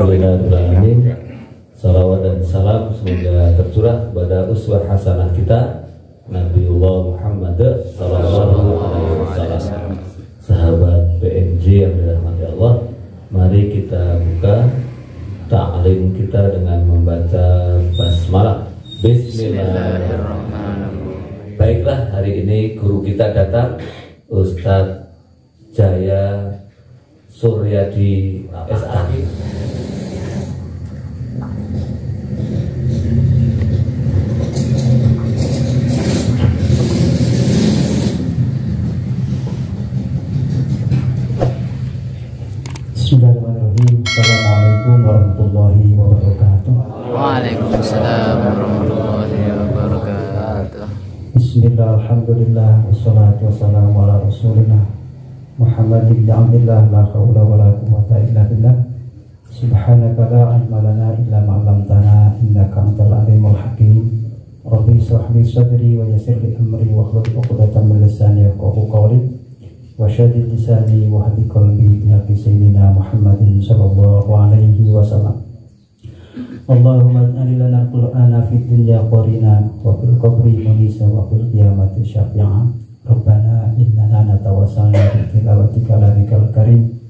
Alhamdulillahirrahmanirrahim. Salawat dan salam semoga tercurah kepada uswah hasanah kita Nabiullah Muhammad sallallahu alaihi wasallam. Sahabat PNJ yang dirahmati Allah, mari kita buka ta'lim kita dengan membaca basmalah. Bismillahirrahmanirrahim. Baiklah, hari ini guru kita datang, Ustadz Jaya Suryadi SA. Bismillahirrahmanirrahim. Assalamualaikum warahmatullahi wabarakatuh. Waalaikumsalam warahmatullahi wabarakatuh. Bismillah, alhamdulillah, wassalatu wassalamu ala rasulillah Muhammad ibn Abdillah, la hawla wa la quwwata illa billah. Subhanaka la ilma lana illa ma 'allamtana innaka antal alimul hakim. Rabbi shrah li sadri wa yassir li amri wa hlul 'uqdatam min lisani yafqahu qawli wa syaddid lisani wa hadi qalbi bi haqqi sayyidina Muhammadin sallallahu alaihi wasallam. Allahumma ij'al lana al-Qur'ana fid dunya qarina wa fil qabri munisa wa fil qiyamati syafi'a. Rabbana innana natawassalna bi tilawati kalamikal karim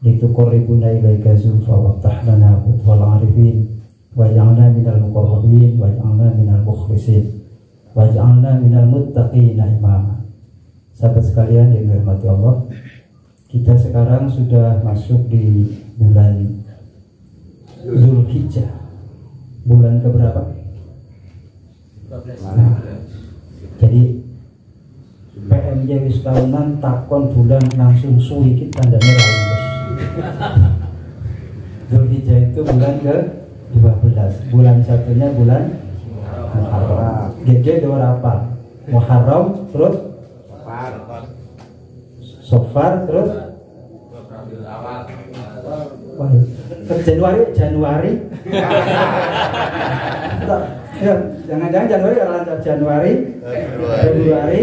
lituqarribuna ilaika zulfa waftah lana futhal arifin waj'alna minal muqarrabin waj'alna minal mukhlisin waj'alna minal muttaqina imama. Sahabat sekalian yang dirahmati Allah, kita sekarang sudah masuk di bulan Zulhijjah. Bulan keberapa? Nah, jadi PMJ wis tahunan takon bulan langsung suwi kita tandanya raus. Zulhijjah itu bulan ke-12. Bulan satunya bulan Muharram. GG dua apa? Muharram terus Sofar terus Januari. Ya, jangan-jangan Januari adalah Januari, Februari,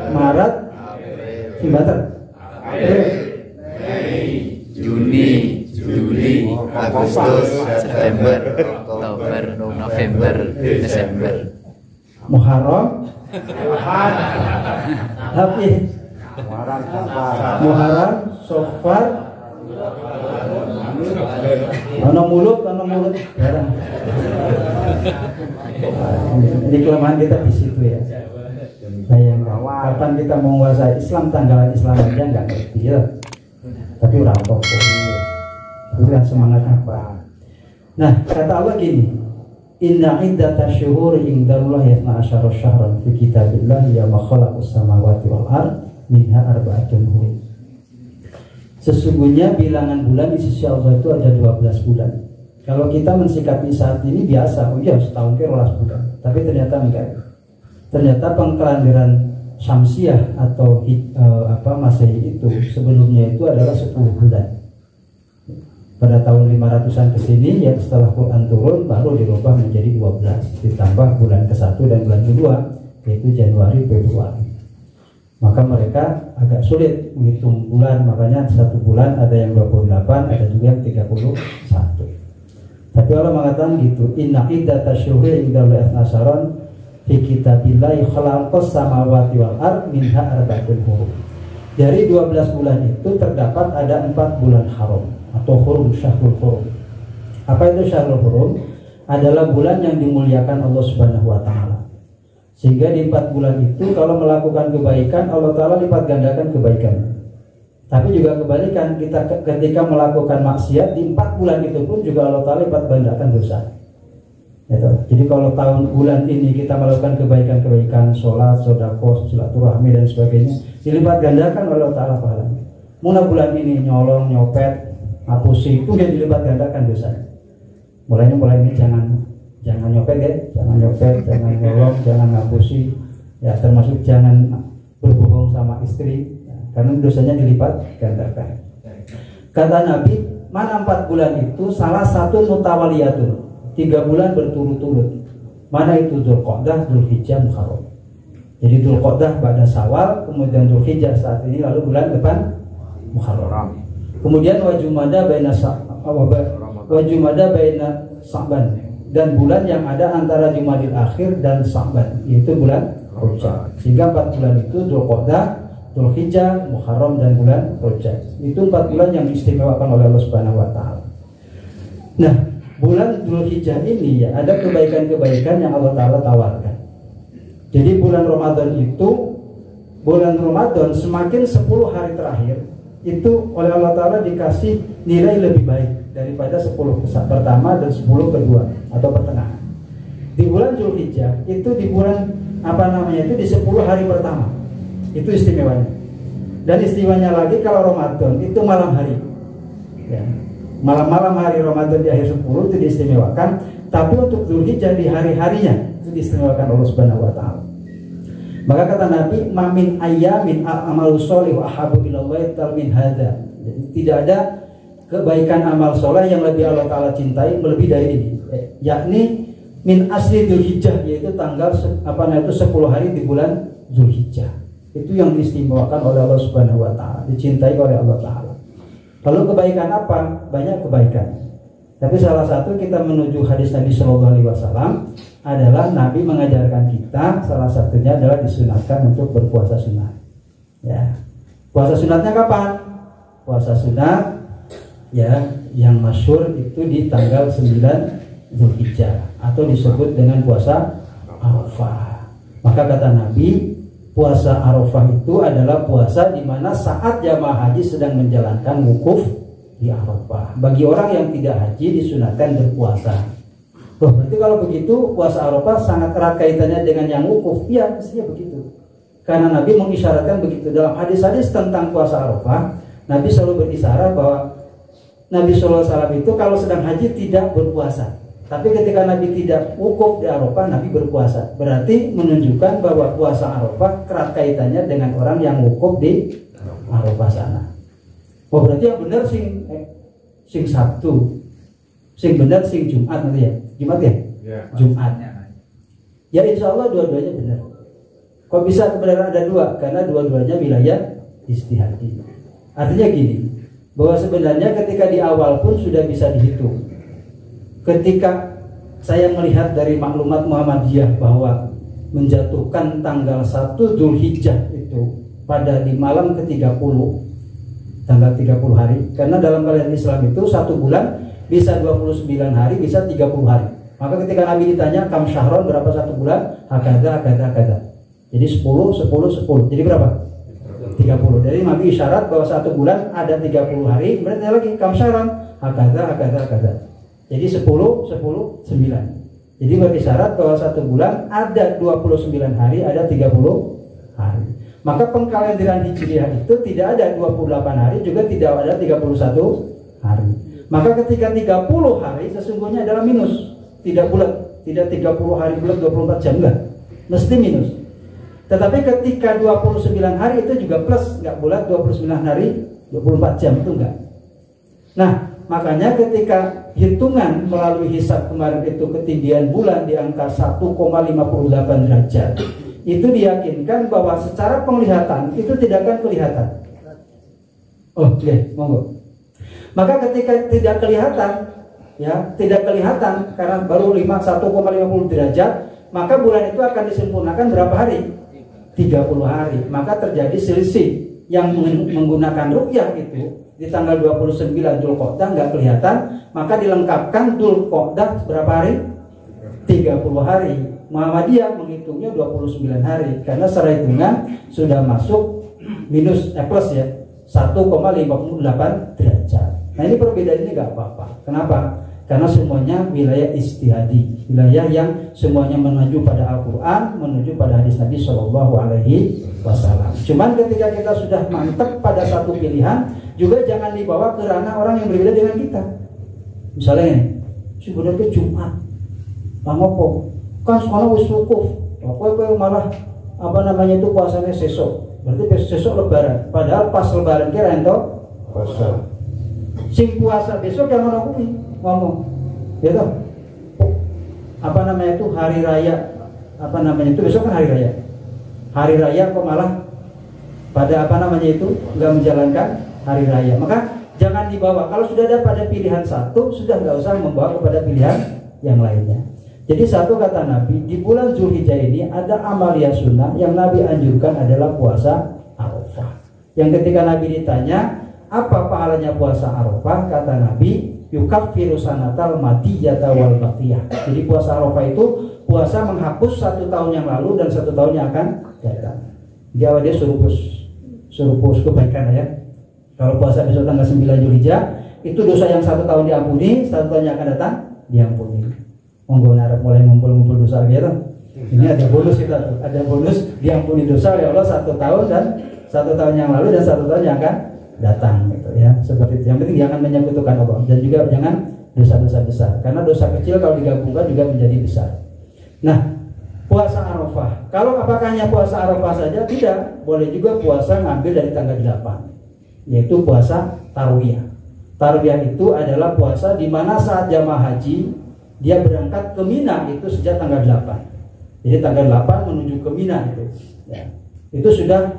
Maret, September, Juni, Juli, Agustus, September, Oktober, November, Desember. Muharram, Muharram, Sofar, ono mulut. Ini kelemahan kita di situ ya. Bayangkan, kapan kita menguasai Islam, tanggalan Islam aja nggak ngerti ya. Tapi udah apa-apa. Bukan semangat apa. Nah, kata Allah gini, Inna iddata syuhur indallah yasna asyara syahran fi kitabillah yawma khalaqus samawati wal ard minha arba'atun hurum. Sesungguhnya bilangan bulan di sisi Allah itu ada 12 bulan. Kalau kita mensikapi saat ini biasa, oh ya setahun ke 12 bulan. Tapi ternyata enggak. Ternyata pengkalenderan Syamsiah atau Masehi itu sebelumnya itu adalah 10 bulan. Pada tahun 500-an ke sini ya setelah Quran turun baru dirubah menjadi 12, ditambah bulan ke-1 dan bulan kedua yaitu Januari Februari. Maka mereka agak sulit menghitung bulan, makanya satu bulan ada yang 28, ada juga yang 31. Tapi Allah mengatakan gitu, inna iddata syuhri indallahi asnasaron fi kitabillahi khalaqas samawati wal ard minha arba'atun hurum. Dari 12 bulan itu terdapat ada 4 bulan haram atau hurum, syahrul hurum. Apa itu syahrul hurum? Adalah bulan yang dimuliakan Allah Subhanahu wa taala. Sehingga di 4 bulan itu kalau melakukan kebaikan, Allah Ta'ala lipat gandakan kebaikan. Tapi juga kebalikan, kita ketika melakukan maksiat di 4 bulan itu pun juga Allah Ta'ala lipat gandakan dosa. Gitu. Jadi kalau bulan ini kita melakukan kebaikan-kebaikan, sholat, sedekah, silaturahmi dan sebagainya, dilipat gandakan oleh Allah Ta'ala pahalanya. Mula bulan ini nyolong, nyopet, ngapusi, itu dia dilipat gandakan dosa. Mulai ini jangan nyopet ya, jangan nyolong, jangan ngapusi, ya termasuk jangan berbohong sama istri, ya, karena dosanya dilipat gandakan. Kata Nabi, mana 4 bulan itu salah satu mutawaliyatun, 3 bulan berturut-turut. Mana itu Dzulqa'dah, Dzulhijjah, Muharram. Jadi Dzulqa'dah pada Syawal, kemudian Dzulhijjah saat ini, lalu bulan depan Muharram. Kemudian wa Jumada baina wa Jumada baina Sa'ban, dan bulan yang ada antara Jumadil Akhir dan Sa'ban, yaitu bulan Rajab. Sehingga 4 bulan itu Dzulqa'dah, Dzulhijjah, Muharram dan bulan Rajab. Itu 4 bulan yang diistimewakan oleh Allah Subhanahu wa taala. Nah, bulan Dzulhijjah ini ya ada kebaikan-kebaikan yang Allah taala tawarkan. Jadi bulan Ramadan semakin 10 hari terakhir itu oleh Allah taala dikasih nilai lebih baik daripada 10 pertama dan 10 kedua atau pertengahan. Di bulan Dzulhijjah itu di bulan itu di 10 hari pertama. Itu istimewanya. Dan istimewanya lagi kalau Ramadan itu malam hari. Ya. Malam-malam hari Ramadan di akhir 10 itu diistimewakan, tapi untuk Dzulhijjah di hari-harinya itu diistimewakan Allah Subhanahu wa taala. Maka kata Nabi, "Mamin ayyamin al-amalu sholih ahabbu ilallahi min hadza." Jadi tidak ada kebaikan amal soleh yang lebih Allah taala cintai melebihi dari ini, yakni min asli Dzulhijjah, yaitu tanggal 10 hari di bulan Dzulhijjah. Itu yang diistimewakan oleh Allah Subhanahu wa taala, dicintai oleh Allah taala. Lalu kebaikan apa? Banyak kebaikan. Tapi salah satu kita menuju hadis Nabi Shallallahu alaihi wasallam adalah Nabi mengajarkan kita, salah satunya adalah disunatkan untuk berpuasa sunat. Ya. Puasa sunatnya kapan? Puasa sunat ya yang masyhur itu di tanggal 9 Dzulhijjah atau disebut dengan puasa Arafah. Maka kata Nabi, puasa Arafah itu adalah puasa di mana saat jamaah haji sedang menjalankan wukuf di Arafah. Bagi orang yang tidak haji disunatkan berpuasa. Loh, berarti kalau begitu puasa Arafah sangat erat kaitannya dengan yang wukuf. Iya, mestinya begitu. Karena Nabi mengisyaratkan begitu dalam hadis-hadis tentang puasa Arafah. Nabi selalu berisyarat bahwa Nabi SAW itu kalau sedang haji tidak berpuasa. Tapi ketika Nabi tidak wukuf di Arafah, Nabi berpuasa. Berarti menunjukkan bahwa puasa Arafah erat kaitannya dengan orang yang wukuf di Arafah sana. Oh, berarti yang benar sing Sabtu, sing benar sing Jumat nanti ya. Jumat ya? Jumat. Ya insya Allah dua-duanya benar. Kok bisa kebenaran ada dua? Karena dua-duanya wilayah istihadi. Artinya gini, bahwa sebenarnya ketika di awal pun sudah bisa dihitung. Ketika saya melihat dari maklumat Muhammadiyah bahwa menjatuhkan tanggal 1 Dzulhijjah itu pada di malam ke-30, tanggal 30 hari, karena dalam kalender Islam itu satu bulan bisa 29 hari, bisa 30 hari. Maka ketika Nabi ditanya kam syahron, berapa satu bulan? Hakadha. Jadi 10. Jadi berapa? 30. Jadi Nabi isyarat bahwa satu bulan ada 30 hari. Berarti lagi kam syahron, hakadha. Jadi 10, 9. Jadi berisyarat bahwa satu bulan ada 29 hari, ada 30 hari. Maka pengkalenderan Hijriah itu tidak ada 28 hari, juga tidak ada 31 hari. Maka ketika 30 hari sesungguhnya adalah minus, tidak bulat, tidak 30 hari bulat 24 jam, enggak, mesti minus. Tetapi ketika 29 hari itu juga plus, enggak bulat 29 hari 24 jam, itu enggak. Nah, makanya ketika hitungan melalui hisab kemarin itu ketinggian bulan di angka 1,58 derajat, itu diyakinkan bahwa secara penglihatan itu tidak akan kelihatan. Oh, oke, monggo. Maka ketika tidak kelihatan karena baru 1,50 derajat, maka bulan itu akan disempurnakan berapa hari? 30 hari. Maka terjadi selisih yang menggunakan ruqyah itu di tanggal 29 Dzulqa'dah nggak kelihatan, maka dilengkapkan Dzulqa'dah berapa hari? 30 hari. Muhammadiyah menghitungnya 29 hari karena secara hitungan sudah masuk minus plus ya 1,58 derajat. Nah ini perbedaan ini nggak apa-apa. Kenapa? Karena semuanya wilayah istihadi, wilayah yang semuanya menuju pada Al-Quran, menuju pada hadis Nabi Shallallahu Alaihi Wasallam. Cuman ketika kita sudah mantap pada satu pilihan, juga jangan dibawa ke ranah orang yang berbeda dengan kita. Misalnya ini, sebenarnya Jumat, pangopo, kan sekolah wis wukuf, apa malah itu puasanya sesok, berarti sesok Lebaran. Padahal pas Lebaran kira ento puasa. Sing puasa besok jangan ngomong, ya toh? Itu hari raya, itu besok kan hari raya. Hari raya kok malah pada itu nggak menjalankan hari raya. Maka jangan dibawa. Kalau sudah ada pada pilihan satu, sudah nggak usah membawa kepada pilihan yang lainnya. Jadi satu kata Nabi, di bulan Zulhijjah ini ada amalia sunnah yang Nabi anjurkan adalah puasa Arafah. Yang ketika Nabi ditanya, apa pahalanya puasa Arafah? Kata Nabi, yukaffiru sanatal madiyata wal baqiyah. Jadi puasa Arafah itu puasa menghapus 1 tahun yang lalu dan 1 tahun yang akan datang. Dia suruh kebaikan ya. Kalau puasa besok tanggal 9 Zulhijjah, itu dosa yang 1 tahun diampuni, 1 tahun yang akan datang diampuni. Monggo narap mulai ngumpul-ngumpul dosa gitu. Ini ada bonus kita tuh, ada bonus diampuni dosa oleh Allah 1 tahun dan 1 tahun yang lalu dan 1 tahun yang akan datang gitu ya. Seperti itu. Yang penting jangan menyekutukan Allah dan juga jangan dosa-dosa besar. Karena dosa kecil kalau digabungkan juga menjadi besar. Nah, puasa Arafah. Kalau apakah hanya puasa Arafah saja? Tidak. Boleh juga puasa ngambil dari tanggal 8. Yaitu puasa Tarwiyah. Tarwiyah itu adalah puasa di mana saat jamaah haji dia berangkat ke Mina itu sejak tanggal 8. Jadi tanggal 8 menuju ke Mina itu. Ya. Itu sudah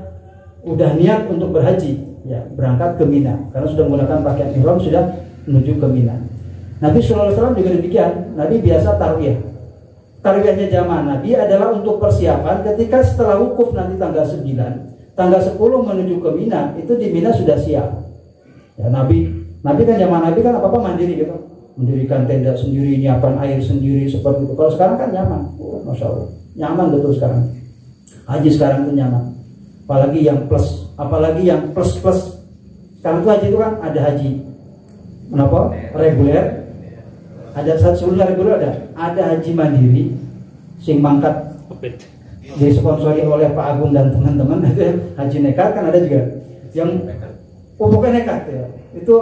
niat untuk berhaji, ya, berangkat ke Mina karena sudah menggunakan pakaian ihram sudah menuju ke Mina. Nabi SAW juga demikian. Nabi biasa tarwiyah. Tarwiyahnya jamaah Nabi adalah untuk persiapan ketika setelah wukuf nanti tanggal 9. Tanggal 10 menuju ke Mina, itu di Mina sudah siap. Ya, Nabi kan zaman Nabi kan apa-apa mandiri gitu. Mendirikan tenda sendiri, nyiapkan air sendiri seperti itu. Kalau sekarang kan nyaman. Masya Allah. Nyaman betul sekarang. Haji sekarang itu nyaman. Apalagi yang plus. Sekarang itu haji itu kan ada haji reguler. Ada sebelumnya reguler ada haji mandiri sing mangkat disponsori oleh Pak Agung dan teman-teman itu ya. Haji nekat kan ada juga yang pokoknya nekat ya. Itu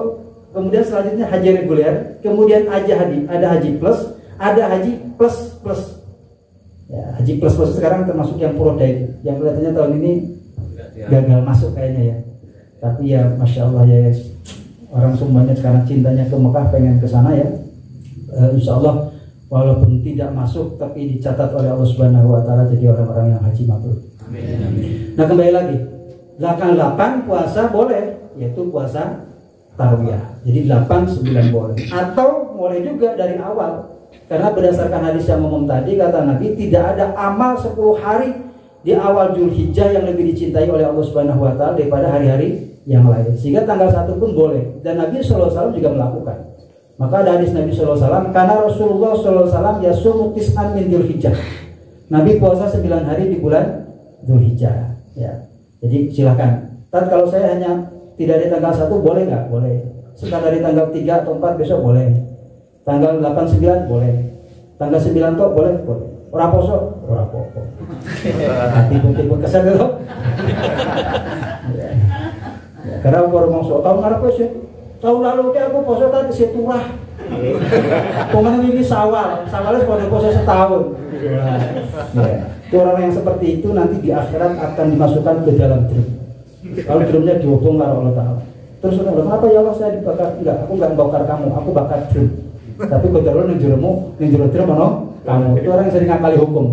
kemudian selanjutnya haji reguler, kemudian ada haji plus, ada haji plus. Ya, haji plus sekarang termasuk yang Puroda itu. Yang kelihatannya tahun ini gagal masuk kayaknya ya. Tapi ya Masya Allah ya, orang semuanya sekarang cintanya ke Mekah, pengen ke sana ya. Insya Allah walaupun tidak masuk tapi dicatat oleh Allah Subhanahu wa taala jadi orang-orang yang haji mabrur. Nah, kembali lagi. 8 puasa boleh, yaitu puasa Tarwiyah. Jadi 8 9 boleh. Atau boleh juga dari awal. Karena berdasarkan hadis yang umum tadi kata Nabi tidak ada amal 10 hari di awal Zulhijjah yang lebih dicintai oleh Allah Subhanahu wa taala daripada hari-hari yang lain. Sehingga tanggal 1 pun boleh dan Nabi sallallahu alaihi wasallam juga melakukan. Maka ada hadis Nabi sallallahu alaihi wasallam, karena Rasulullah sallallahu alaihi wasallam yasumu tis'an min Dzulhijjah. Nabi puasa 9 hari di bulan Dzulhijjah, ya. Jadi silakan. Tapi kalau saya hanya tidak di tanggal 1 boleh enggak? Boleh. Setelah dari tanggal 3 atau 4 besok boleh. Tanggal 8 9 boleh. Tanggal 9 tok boleh? Boleh. Ora poso? Ora apa-apa. Tiba-tiba kesan itu. Ya. Karena orang mau tahun ngarep wis tahun lalu aku poso tadi seturah. Pemenang ini sawal pada poso setahun. Ya. Itu orang yang seperti itu nanti di akhirat akan dimasukkan ke dalam drum. Kalau drumnya dihubung oleh Allah Taala. Terus orang bilang, apa ya Allah saya dibakar? Enggak, aku enggak bakar kamu, aku bakar drum. Tapi kodaro ning jero drum ono kamu. Itu orang yang sering ngakali hukum.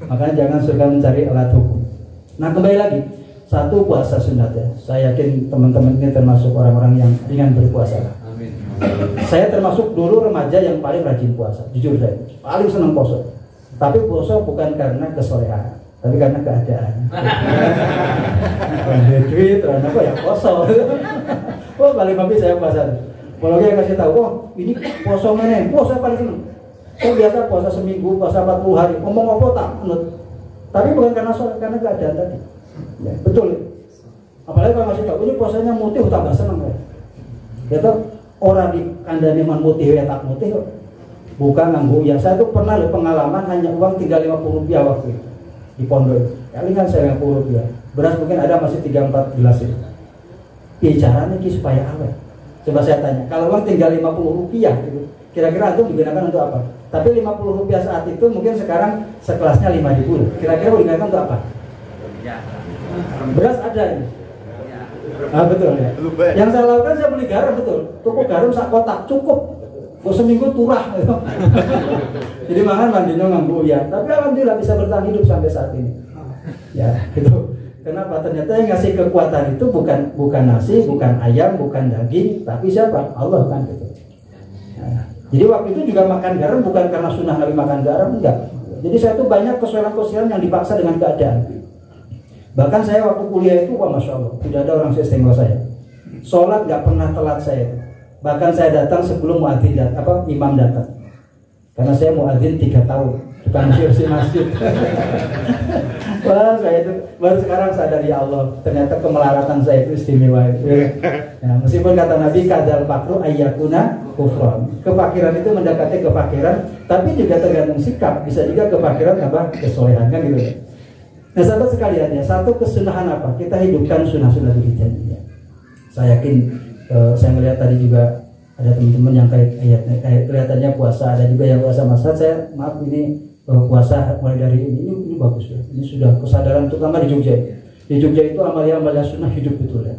Makanya jangan suka mencari alat hukum. Nah, kembali lagi. 1 puasa sunat ya. Saya yakin teman-teman ini termasuk orang-orang yang ringan berpuasa. Amin. Saya termasuk dulu remaja yang paling rajin puasa. Jujur saya, paling senang puasa. Tapi puasa bukan karena kesolehan, tapi karena keadaan. Ada duit, apa ya puasa. Oh, paling habis saya puasa. Kalau dia kasih tahu, oh ini puasa mana? Puasa paling senang. Saya biasa puasa seminggu, puasa 40 hari. Ngomong apa tak menurut. Tapi bukan karena sholat, karena keadaan tadi. Ya, betul. Apalagi kalau masih tahu ini puasanya mutih tambah seneng ya. Gitu orang di kandani man mutih ya tak mutih kok. Bukan nganggo ya. Saya tuh pernah loh pengalaman hanya uang 350 rupiah waktu itu di pondok. Kali kan saya 50 rupiah. Beras mungkin ada masih 3-4 gelas itu. Caranya ki supaya awet. Coba saya tanya, kalau uang tinggal 50 rupiah gitu, kira-kira itu digunakan untuk apa? Tapi 50 rupiah saat itu mungkin sekarang sekelasnya 5.000. Kira-kira digunakan untuk apa? Beras ada ini. Betul ya. Yang saya lakukan saya beli garam betul. Tuku garam sak kotak cukup. Kok seminggu turah gitu. Jadi mangan mandino nganggo ya. Tapi alhamdulillah bisa bertahan hidup sampai saat ini. Ya, itu. Kenapa? Ternyata yang ngasih kekuatan itu bukan nasi, bukan ayam, bukan daging, tapi siapa? Allah kan gitu. Nah, jadi waktu itu juga makan garam bukan karena sunnah Nabi makan garam, enggak. Jadi saya tuh banyak kesulitan-kesulitan yang dipaksa dengan keadaan. Bahkan saya waktu kuliah itu, wah masya Allah, tidak ada orang seistimewa saya. Sholat nggak pernah telat saya. Bahkan saya datang sebelum imam datang. Karena saya muadzin 3 tahun, tukang bersih masjid. Wah, saya itu baru sekarang sadar ya Allah, ternyata kemelaratan saya itu istimewa itu. Nah, meskipun kata Nabi kadal fakru ayyakuna kufron. Kefakiran itu mendekati kefakiran, tapi juga tergantung sikap. Bisa juga kefakiran apa? Kesolehan kan gitu. Nah, sahabat sekalian ya, satu kesunahan apa? Kita hidupkan sunnah-sunnah hijriyah. Saya yakin saya melihat tadi juga ada teman-teman yang kelihatannya puasa, ada juga yang puasa masjid. Saya maaf ini puasa mulai dari ini bagus ya. Ini sudah kesadaran terutama di Jogja. Di Jogja itu amalia-amalia sunnah hidup betul ya.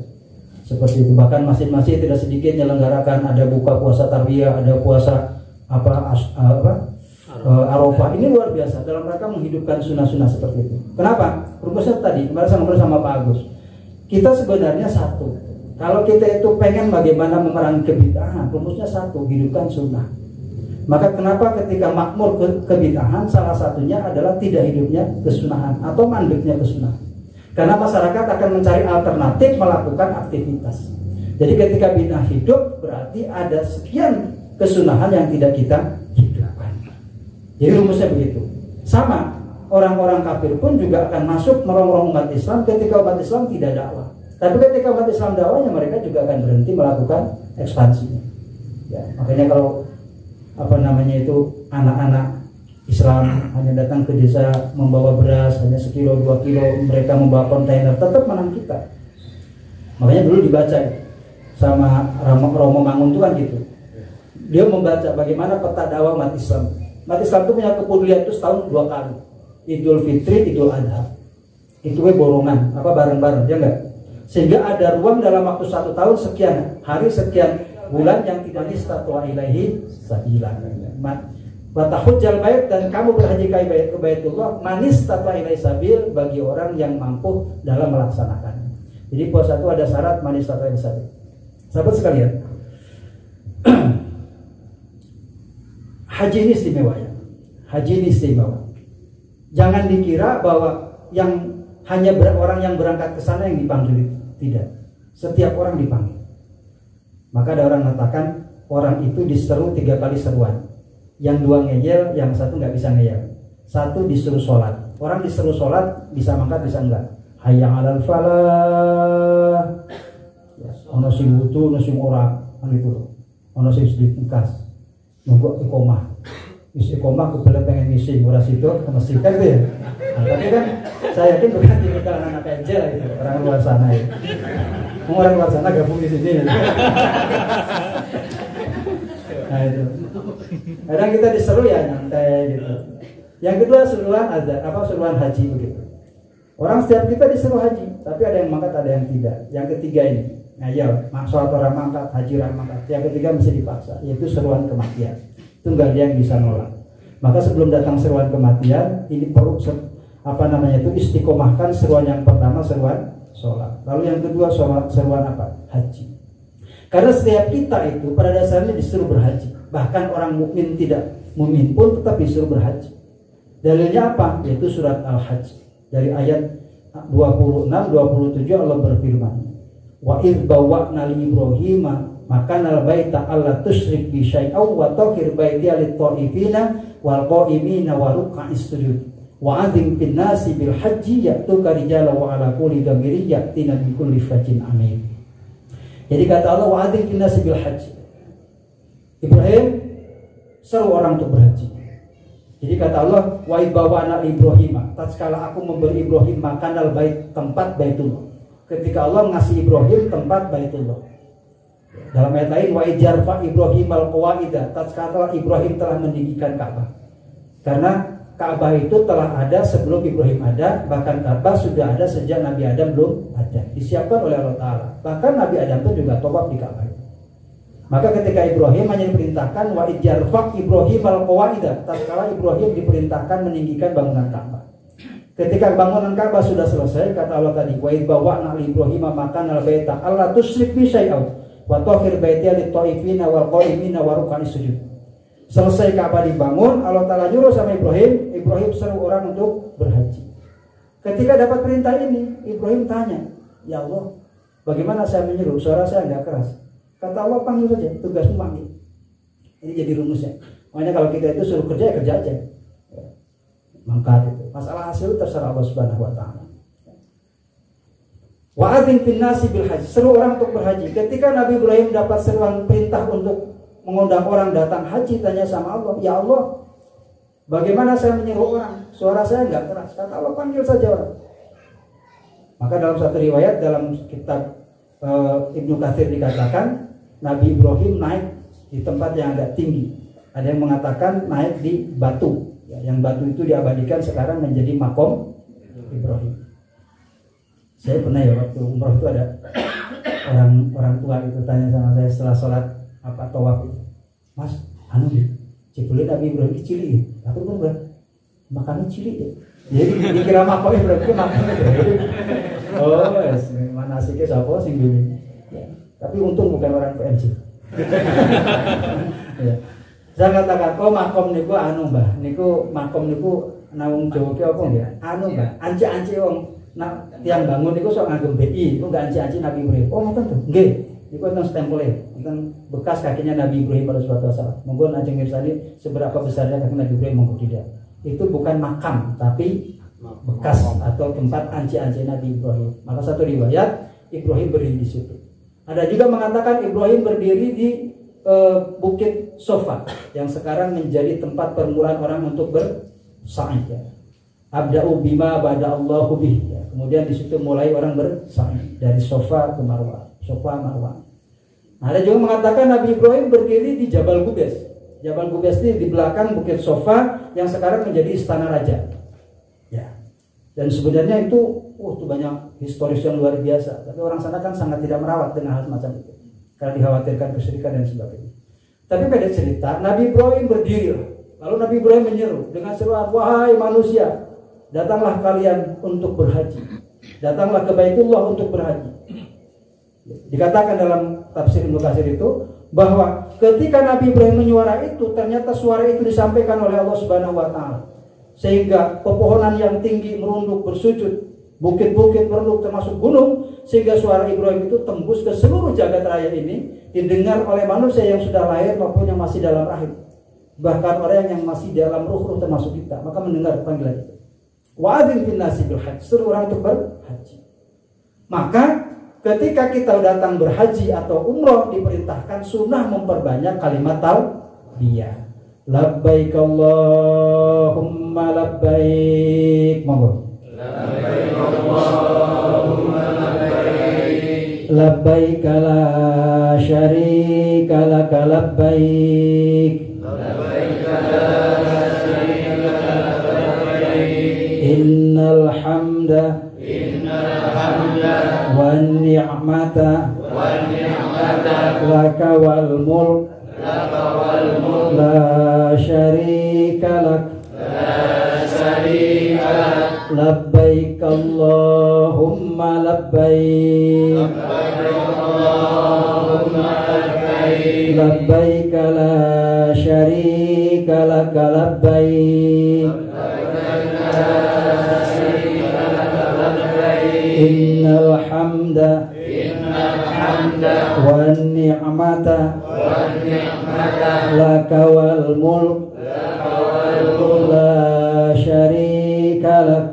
Seperti itu, bahkan masjid-masjid tidak sedikit menyelenggarakan ada buka puasa tarbiyah, ada puasa Arafah. Ini luar biasa dalam rangka menghidupkan sunnah-sunnah seperti itu. Kenapa? Rumusnya tadi kemarin sama Pak Agus. Kita sebenarnya satu. Kalau kita itu pengen bagaimana memerangi kebid'ahan, rumusnya satu, hidupkan sunnah. Maka kenapa ketika makmur kebid'ahan, salah satunya adalah tidak hidupnya kesunahan atau mandeknya kesunahan. Karena masyarakat akan mencari alternatif melakukan aktivitas. Jadi ketika bid'ah hidup, berarti ada sekian kesunahan yang tidak kita hidupkan. Jadi rumusnya begitu. Sama, orang-orang kafir pun juga akan masuk merongrong umat Islam ketika umat Islam tidak dakwah. Tapi ketika umat Islam dakwahnya, mereka juga akan berhenti melakukan ekspansinya. Ya, makanya kalau anak-anak Islam hanya datang ke desa membawa beras hanya 1-2 kilo, mereka membawa kontainer, tetap menang kita. Makanya dulu dibaca sama Romo Mangun itu kan gitu. Dia membaca bagaimana peta dakwah umat Islam. Umat Islam itu punya kepedulian itu setahun 2 kali. Idul Fitri, Idul Adha. Itu borongan, bareng-bareng, ya enggak? Sehingga ada ruang dalam waktu 1 tahun sekian hari, sekian bulan yang tidak distatwa ilaihi sabila. Watahujjal bait, dan kamu berhaji ke Baitullah manis tatwa ilaihi sabil, bagi orang yang mampu dalam melaksanakannya. Jadi puasa itu ada syarat manis tatwa ilaihi sabil. Sahabat sekalian, haji ini istimewa ya. Haji ini istimewa. Jangan dikira bahwa yang hanya orang yang berangkat ke sana yang dipanggil itu. Tidak. Setiap orang dipanggil. Maka ada orang mengatakan orang itu diseru 3 kali seruan. Yang 2 ngeyel, yang 1 nggak bisa ngeyel. 1 disuruh sholat. Orang disuruh sholat bisa mangkat bisa enggak. Hayya 'alal falah. Ono sing wudu, ono sing ora, gitu loh. Ono sing sedikit engkas. Nunggu iqomah. Isi iqomah kebelet pengen ngisi ora situ ke masjid kan gitu ya. Nah, tapi kan saya yakin bukan di kalangan anak aja gitu, orang luar sana ya. Orang luar sana gabung di sini. Ya. Nah itu. Kadang kita diseru ya nyantai gitu. Yang kedua seruan haji begitu. Orang setiap kita disuruh haji, tapi ada yang mangkat, ada yang tidak. Yang ketiga ini, sholat orang mangkat, haji orang mangkat. Yang ketiga mesti dipaksa, yaitu seruan kematian. Itu nggak ada yang bisa nolak. Maka sebelum datang seruan kematian, ini perlu itu istiqomahkan seruan yang pertama, seruan sholat. Lalu yang kedua seruan apa? Haji. Karena setiap kita itu pada dasarnya disuruh berhaji. Bahkan orang mukmin tidak mukmin pun tetap disuruh berhaji. Dalilnya apa? Yaitu surat Al-Hajj. Dari ayat 26-27 Allah berfirman, wa idh bawwa'na li Ibrahima makanal baita alla tusyrik bi syai'aw wa tahhir baiti lit-tha'ifina wal qa'imina wa ruk'is sujud wa adzim fin nasi bil haji ya'tuka rijalan wa ala kulli damirin ya'tina min kulli fajjin amin. Jadi kata Allah, wa adzim fin nasi bil haji. Ibrahim seru orang untuk berhaji. Jadi kata Allah, wa ibawa'na Ibrahim, tatkala aku memberi Ibrahim makanal bait, tempat Baitullah. Ketika Allah ngasih Ibrahim tempat Baitullah. Dalam ayat lain, wa ijarfa Ibrahim al-qawaida, tatkala Ibrahim telah meninggikan Ka'bah. Karena Ka'bah itu telah ada sebelum Ibrahim ada, bahkan Ka'bah sudah ada sejak Nabi Adam belum ada. Disiapkan oleh Allah Ta'ala. Bahkan Nabi Adam pun juga tawaf di Ka'bah. Maka ketika Ibrahim hanya diperintahkan wa ijarfa Ibrahim al-qawaida, tatkala Ibrahim diperintahkan meninggikan bangunan Ka'bah. Ketika bangunan Ka'bah sudah selesai, kata Allah tadi, wa idh bawwa'na li Ibrahim makanal baita alla tusyrik bi syai'an wa tahhir baitiya lit-ta'ifina wal qa'imina wa ruk'anis sujud. Selesai Ka'bah dibangun, Allah Ta'ala nyuruh sama Ibrahim seru orang untuk berhaji. Ketika dapat perintah ini, Ibrahim tanya, ya Allah, bagaimana saya menyuruh? Suara saya enggak keras. Kata Allah, panggil saja, tugasmu panggil. Ini jadi rumusnya. Makanya kalau kita itu suruh kerja, ya kerja aja. Mangkat itu. Masalah hasil terserah Allah Subhanahu wa taala. Wa'adzin fin nasi bil haji. Seru orang untuk berhaji. Ketika Nabi Ibrahim dapat seruan perintah untuk mengundang orang datang haji, tanya sama Allah, "Ya Allah, bagaimana saya menyuruh orang? Suara saya enggak keras." Kata Allah, panggil saja orang. Maka dalam satu riwayat dalam kitab Ibnu Katsir dikatakan Nabi Ibrahim naik di tempat yang agak tinggi. Ada yang mengatakan naik di batu. Ya, yang batu itu diabadikan sekarang menjadi makom Ibrahim. Saya pernah ya waktu umroh itu ada orang tua itu tanya sama saya setelah sholat tawaf itu, Mas, cipuli Nabi Ibrahim kecil ya? Aku bener makannya cilik ya. Jadi dikira makom Ibrahim itu makom Ibrahim. Oh, yes, manasiknya siapa sing dulu. Ya, tapi untung bukan orang PMJ. Ya. Saya katakan, oh makom niku mbah, niku makom niku nawung Jawa ki apa nggih? Mbah, anci-anci wong tiang bangun niku sok ngagem BI, niku enggak anci-anci Nabi Ibrahim. Oh ngoten to. Nggih, niku wonten stempel, wonten bekas kakinya Nabi Ibrahim pada suatu saat. Monggo ajeng mirsani seberapa besarnya kaki Nabi Ibrahim monggo tidak. Itu bukan makam, tapi bekas atau tempat anci-anci Nabi Ibrahim. Maka satu riwayat Ibrahim berdiri di situ. Ada juga mengatakan Ibrahim berdiri di Bukit Sofa yang sekarang menjadi tempat permulaan orang untuk bersa'i. Ya. Abda'u bima bada'allahu bih. Ya. Kemudian di situ mulai orang bersa'i dari Sofa ke Marwah, Sofa Marwah. Nah, ada juga mengatakan Nabi Ibrahim berdiri di Jabal Gubes. Jabal Gubes ini di belakang Bukit Sofa yang sekarang menjadi istana raja. Ya. Dan sebenarnya itu banyak historis yang luar biasa. Tapi orang sana kan sangat tidak merawat dengan hal semacam itu. Karena dikhawatirkan kesyirikan dan sebagainya. Tapi pada cerita Nabi Ibrahim berdiri. Lalu Nabi Ibrahim menyeru dengan seruan, wahai manusia, datanglah kalian untuk berhaji. Datanglah ke Baitullah untuk berhaji. Dikatakan dalam tafsir Ibnu Katsir itu bahwa ketika Nabi Ibrahim menyuara itu, ternyata suara itu disampaikan oleh Allah Subhanahu wa taala. Sehingga pepohonan yang tinggi merunduk bersujud, bukit-bukit merunduk termasuk gunung, sehingga suara Ibrahim itu tembus ke seluruh jagat raya ini, didengar oleh manusia yang sudah lahir maupun yang masih dalam rahim, bahkan orang yang masih dalam ruh termasuk kita, maka mendengar panggilan itu. Wa'adzin fin nasi bil haji, seru orang untuk berhaji. Maka ketika kita datang berhaji atau umroh, diperintahkan sunnah memperbanyak kalimat talbiyah. Labbaik Allahumma labbaik. Monggo. Labbaik Allahumma labbaik. Labbaik la syarika lak labbaik. Labbaik la syarika lak labbaik. Innal hamda wan ni'mata laka wal mulk la syarika lak. Labbaik Allahumma labbaik. Labbaik la syarika lak labbaik. Innal hamda wan ni'mata laka wal mulk la syarika lak.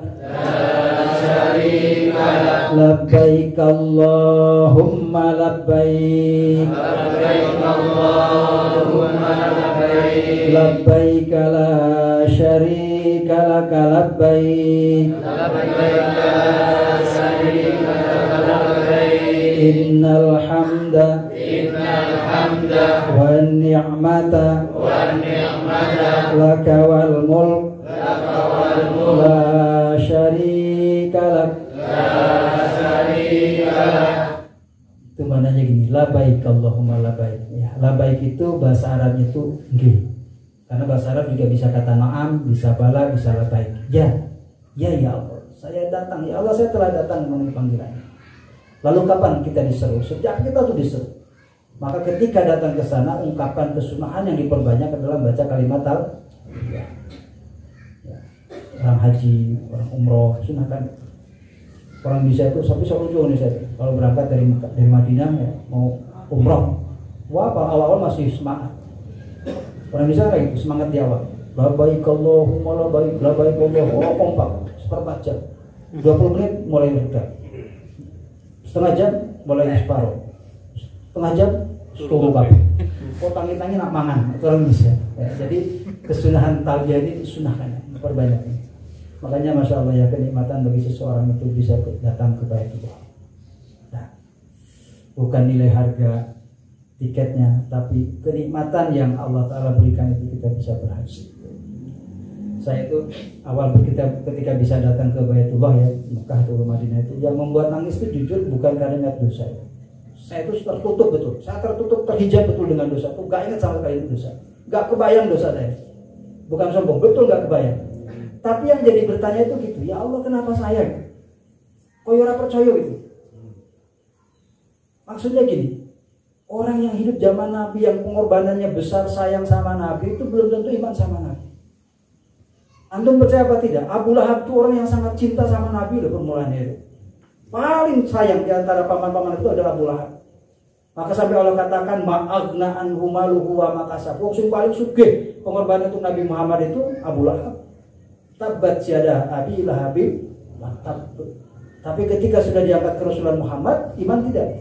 Labbaik Allahumma labbaik. Labbaik la syarika lak labbaik. Innal hamda wan ni'mata laka wal mulk la syarika lak. Itu maknanya gini, labaik Allahumma labaik. Ya, labaik itu bahasa Arabnya itu nggih. Karena bahasa Arab juga bisa kata na'am, bisa bala, bisa labaik. Ya. Ya Allah, saya datang. Ya Allah, saya telah datang memenuhi panggilan. Lalu kapan kita diseru? Setiap kita tuh diseru. Maka ketika datang ke sana, ungkapan kesunahan yang diperbanyak adalah baca kalimat talbiyah. Ya. Orang haji, orang umroh, sunahkan. Orang Indonesia itu, tapi saya lucu Indonesia itu. Kalau berangkat dari Madinah ya, mau umroh, wah awal-awal masih semangat. Orang Indonesia kayak gitu, semangat di awal. Labbaik Allahumma labbaik, labbaik Allahumma, kompak, seperempat jam. 20 menit mulai reda. Setengah jam mulai separuh. Setengah jam seluruh kabeh. Oh tangi-tangi nak mangan, itu orang Indonesia. Ya, jadi kesunahan talbiyah ini disunahkan, perbanyak. Makanya Masya Allah ya, kenikmatan bagi seseorang itu bisa datang ke Baitullah. Nah, bukan nilai harga tiketnya, tapi kenikmatan yang Allah Ta'ala berikan itu kita bisa berhasil. Saya itu awal ketika bisa datang ke Baitullah ya, Mekah atau Madinah itu, yang membuat nangis itu jujur bukan karena ingat dosa ya. Saya itu tertutup betul, saya tertutup, terhijab betul dengan dosa. Itu gak ingat sama sekali dosa, gak kebayang dosa saya. Bukan sombong, betul gak kebayang. Tapi yang jadi bertanya itu gitu, ya Allah kenapa saya? Kok ora percaya gitu? Maksudnya gini, orang yang hidup zaman Nabi yang pengorbanannya besar, sayang sama Nabi itu belum tentu iman sama Nabi. Antum percaya apa tidak? Abu Lahab itu orang yang sangat cinta sama Nabi loh permulaannya itu. Paling sayang di antara paman-paman itu adalah Abu Lahab. Maka sampai Allah katakan ma'agna anhu maluhu wa makasab. Wong paling sugih pengorbanan untuk Nabi Muhammad itu Abu Lahab. Tabbat yada abi lahabib mantap. Tapi ketika sudah diangkat ke Rasulullah Muhammad, iman tidak.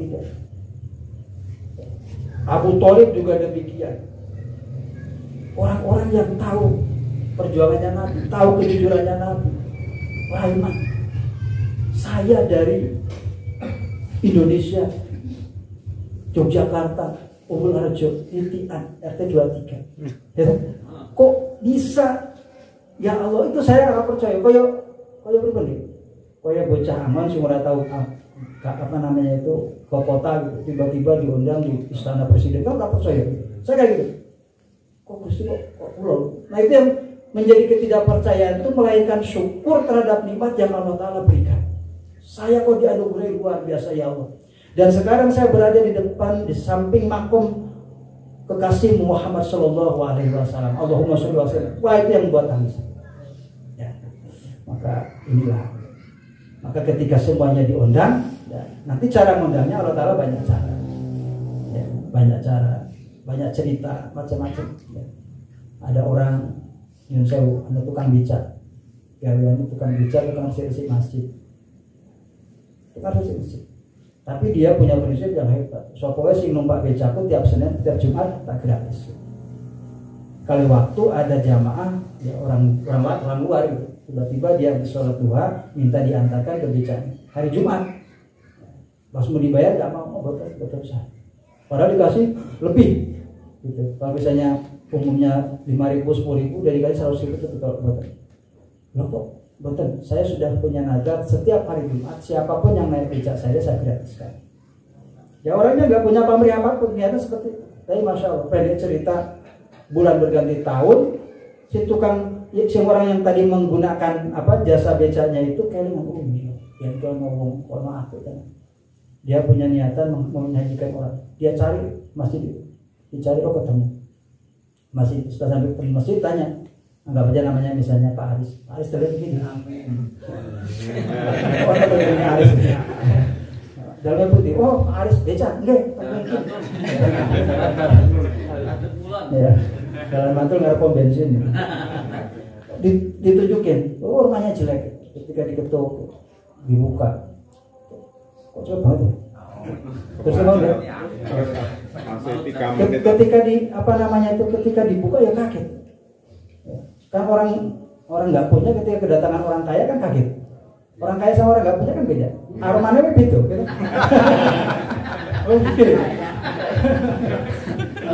Abu Thalib juga demikian. Orang-orang yang tahu perjuangannya Nabi, tahu kejujurannya Nabi, wah iman. Saya dari Indonesia, Yogyakarta, Umbul Harjo, Intian, RT 23. Ya, kok bisa? Ya Allah, itu saya nggak percaya. Koyo pribadi, koyo bocah aman sih ora tahu apa namanya itu ke kota gitu, tiba-tiba diundang di istana presiden, kan nggak percaya. Saya kayak gitu. Kok Gusti kok pulau? Nah itu yang menjadi ketidakpercayaan itu melahirkan syukur terhadap nikmat yang Allah Ta'ala berikan. Saya kok dianugerahi luar biasa ya Allah. Dan sekarang saya berada di depan, di samping makom kekasih Muhammad Sallallahu Alaihi Wasallam. Allahumma sholli wa sallim. Wah itu yang buat tangis. Ya. Maka inilah. Maka ketika semuanya diundang, ya, nanti cara mengundangnya Allah Taala banyak cara. Ya, banyak cara, banyak cerita, macam-macam. Ya. Ada orang yang saya ada tukang becak, gaweane tukang becak, tukang sirsi masjid. Tukang sirsi masjid. Tapi dia punya prinsip yang hebat. Sopoe sing numpak becakku tiap Senin, tiap Jumat tak gratis. Kali waktu ada jamaah ya orang luar gitu. Tiba-tiba dia habis sholat duha minta diantarkan ke becaknya hari Jumat. Pas mau dibayar enggak mau, betul saya. Padahal dikasih lebih gitu. Kalau misalnya umumnya 5.000, 10.000 dari kali 100.000 itu betul. Loh kok? Betul, saya sudah punya nazar setiap hari Jumat siapapun yang naik becak saya gratiskan. Ya orangnya nggak punya pamrih apapun, ternyata seperti itu. Tapi Masya Allah, pendek cerita bulan berganti tahun, si tukang, si orang yang tadi menggunakan jasa becaknya itu kelingan, yang kalau ngomong kono aku kan, dia punya niatan menyajikan orang, dia cari masjid, dicari ketemu, masih setelah sampai ke masjid tanya. Anggap aja namanya misalnya Pak Aris. Pak Aris terlihat begini. Orang begini Aris. Dalamnya putih. Oh Pak Aris becak. Enggak. Ya. Dalam mantul nggak pom bensin. Ditunjukin. Oh rumahnya jelek. Ketika diketuk dibuka. Kok coba banget ya? Terus mau enggak? Ketika dibuka ya kaget. Kan orang nggak punya ketika kedatangan orang kaya kan kaget. Orang kaya sama orang nggak punya kan beda. Aromanya beda gitu. Oh gitu.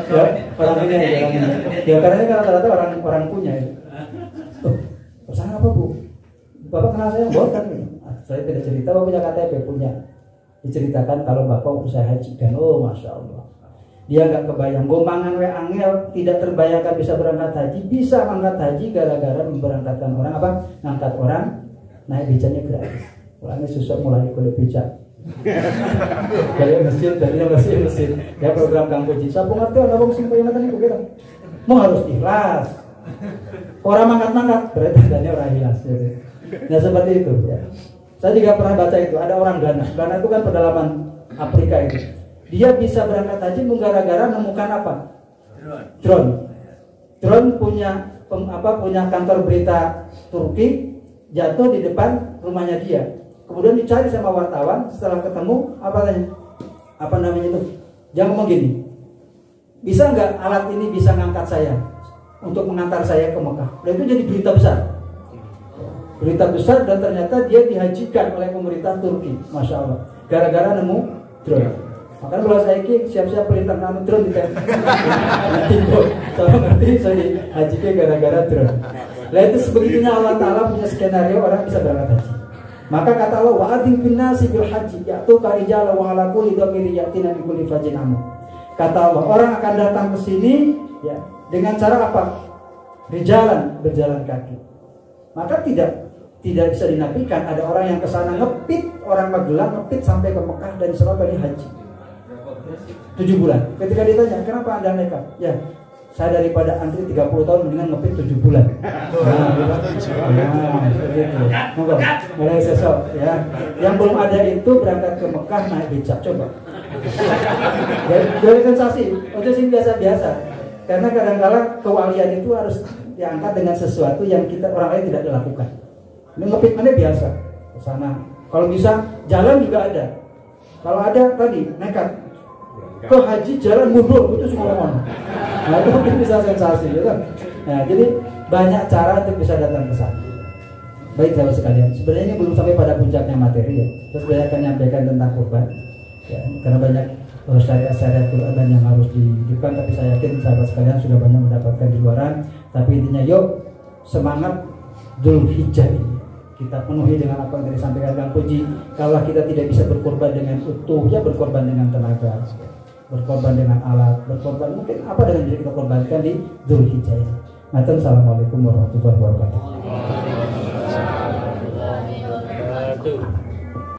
Ya, orang punya ya karena rata-rata orang punya itu. Pesan apa Bu? Bapak kenal saya? Bukan. Saya tidak cerita Bapak punya KTP punya. Diceritakan kalau Bapak usaha haji kan. Oh Masya Allah. Dia nggak kebayang, gomangan we angel, tidak terbayangkan bisa berangkat haji, bisa angkat haji gara-gara memberangkatkan orang ngangkat orang naik becanya gratis. Mulanya susah mulai ikut becak. Dari masjid, dari masjid. Ya program Kang Puji. Siapa ngerti ada wong sing peringatan itu kita. Mau harus ikhlas. Orang mangkat-mangkat berarti adanya orang ikhlas. Gitu. Nah seperti itu ya. Saya juga pernah baca itu, ada orang Ghana. Ghana itu kan pedalaman Afrika itu. Dia bisa berangkat haji gara-gara menemukan apa? Drone punya punya kantor berita Turki jatuh di depan rumahnya dia. Kemudian dicari sama wartawan, setelah ketemu apa namanya itu? Dia ngomong gini, bisa nggak alat ini bisa ngangkat saya untuk mengantar saya ke Mekah? Dan itu jadi berita besar dan ternyata dia dihajikan oleh pemerintah Turki, masya Allah, gara-gara nemu drone. Makanya kalau saya siap-siap perintah nemu drone di saya ngerti saya dihajikan gara-gara drone. Nah itu sebegitunya Allah Ta'ala punya skenario orang bisa berangkat haji. Maka kata Allah, wa'adhin bin nasi bil haji ya'tuka rijala wa ala kulli dhamiri ya'tina min kulli fajin amuk. Kata Allah, orang akan datang ke sini ya dengan cara apa? Berjalan kaki. Maka tidak bisa dinafikan ada orang yang ke sana ngepit, orang Magelang ngepit sampai ke Mekah dari Surabaya haji 7 bulan. Ketika ditanya, kenapa Anda nekat? Ya, saya daripada antri 30 tahun mendingan ngepit 7 bulan. Seperti itu. Mulai sesok ya. Yang belum ada itu berangkat ke Mekah naik becak, coba. Jadi sensasi, itu sih biasa-biasa. Karena kadang-kadang kewalian itu harus diangkat dengan sesuatu yang orang lain tidak dilakukan. Ini ngepit mana biasa ke sana. Kalau bisa jalan juga ada. Kalau ada tadi nekat ke haji jalan mundur itu semua orang. Nah itu mungkin bisa sensasi, ya kan? Nah jadi banyak cara untuk bisa datang ke sana. Baik sahabat sekalian, sebenarnya ini belum sampai pada puncaknya materi ya. Terus saya akan menyampaikan tentang kurban. Ya, karena banyak syariat kurban yang harus dihidupkan, tapi saya yakin sahabat sekalian sudah banyak mendapatkan di luaran. Tapi intinya yuk semangat Dzulhijjah ini kita penuhi dengan apa yang disampaikan Kang Puji. Kalau kita tidak bisa berkorban dengan utuh, ya berkorban dengan tenaga, berkorban dengan alat, berkorban mungkin apa dengan diri kita korbankan di Dzulhijjah ini. Assalamualaikum warahmatullahi wabarakatuh.